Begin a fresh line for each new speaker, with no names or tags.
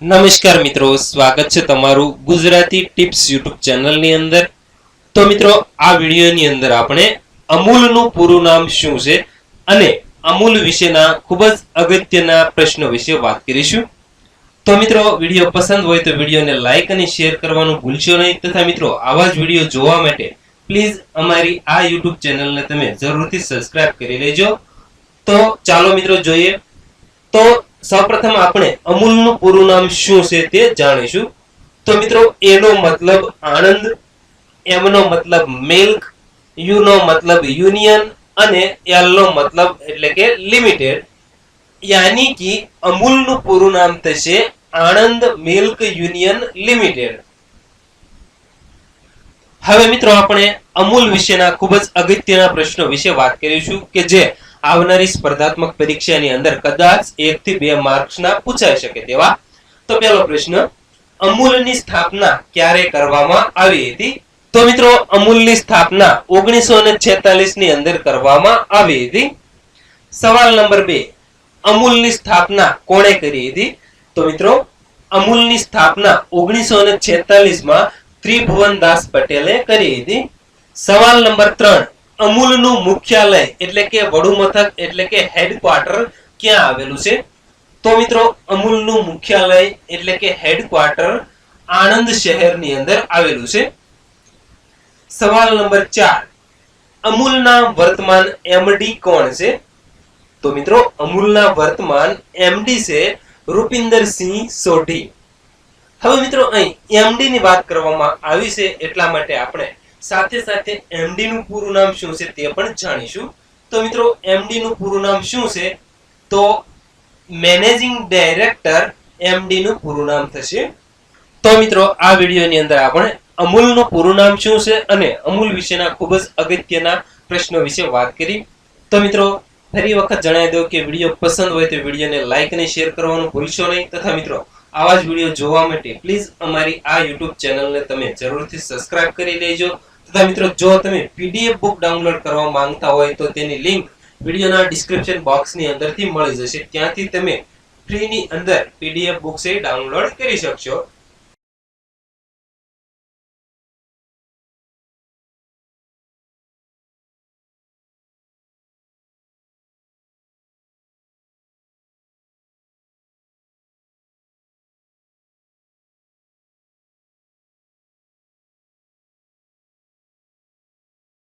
નમસ્કાર મિત્રો, સ્વાગત છે તમારું ગુજરાતી ટિપ્સ યુટ્યુબ ચેનલની અંદર। તો મિત્રો, આ વિડીયોની અંદર આપણે અમૂલનું પૂરું નામ શું છે અને અમૂલ વિશેના ખૂબ જ અગત્યના પ્રશ્નો વિશે વાત કરીશું। તો મિત્રો, વિડીયો પસંદ હોય તો વિડીયોને લાઈક અને શેર કરવાનું ભૂલશો નહીં, તથા મિત્રો આવા જ વિડીયો જોવા માટે પ્લીઝ અમારી આ યુટ્યુબ ચેનલને તમે જરૂરથી સબસ્ક્રાઇબ કરી લેજો। તો ચાલો મિત્રો જોઈએ। તો સૌપ્રથમ આપણે અમૂલનું પૂરું નામ શું છે તે જાણીશું। તો મિત્રો, એ નો મતલબ આનંદ, એમ નો મતલબ મિલ્ક, યુ નો મતલબ યુનિયન અને એલ નો મતલબ એટલે કે લિમિટેડ, યાની કે અમૂલનું પૂરું નામ થશે આનંદ મિલ્ક યુનિયન લિમિટેડ। હવે મિત્રો, આપણે અમૂલ વિશેના ખૂબ જ અગત્યના પ્રશ્નો વિશે વાત કરીશું કે જે આવનારી સ્પર્ધાત્મક પરીક્ષાની અંદર કદાચ 1 થી 2 માર્ક્સના પૂછાઈ શકે તેવા। તો પહેલો પ્રશ્ન, અમૂલની સ્થાપના ક્યારે કરવામાં આવી હતી? તો મિત્રો, અમૂલની સ્થાપના 1946 ની અંદર કરવામાં આવી હતી। સવાલ નંબર 2, અમૂલની સ્થાપના કોણે કરી હતી? તો મિત્રો, અમૂલની સ્થાપના 1946 માં ત્રિભુવનદાસ પટેલે કરી હતી। સવાલ નંબર 3, અમૂલનું મુખ્યાલય એટલે કે વડુ મથક એટલે કે હેડક્વાર્ટર ક્યાં આવેલું છે? તો મિત્રો, અમૂલનું મુખ્યાલય એટલે કે હેડક્વાર્ટર આણંદ શહેરની અંદર આવેલું છે। સવાલ નંબર 4, અમૂલના વર્તમાન એમડી કોણ છે? તો મિત્રો, અમૂલના વર્તમાન એમડી છે રૂપિન્દરસિંહ સોઢી। હવે મિત્રો, અહીં એમડી ની વાત કરવામાં આવી છે એટલા માટે આપણે સાથે સાથે એમડી નું પૂરું નામ શું છે તે પણ જાણીશું। તો મિત્રો, એમડી નું પૂરું નામ શું છે? તો મેનેજિંગ ડાયરેક્ટર એમડી નું પૂરું નામ થશે। તો મિત્રો, આ વિડીયોની અંદર આપણે અમૂલનું પૂરું નામ શું છે અને અમૂલ વિશેના ખૂબ જ અગત્યના પ્રશ્નો વિશે વાત કરી। તો મિત્રો, ફરી વખત જણાવી દઉં કે વિડીયો પસંદ હોય તો વિડીયોને લાઈક અને શેર કરવાનું ભૂલશો નહીં, તથા મિત્રો આવા જ વિડીયો જોવા માટે પ્લીઝ અમારી આ યુટ્યુબ ચેનલને તમે જરૂરથી સબસ્ક્રાઇબ કરી લેજો। તથા મિત્રો, જો તમે પીડીએફ બુક ડાઉનલોડ કરવા માંગતા હોય તો તેની લિંક વિડીયોના ડિસ્ક્રિપ્શન બોક્સની અંદરથી મળી જશે, ત્યાંથી તમે ફ્રીની અંદર પીડીએફ બુક્સ ડાઉનલોડ કરી શકશો।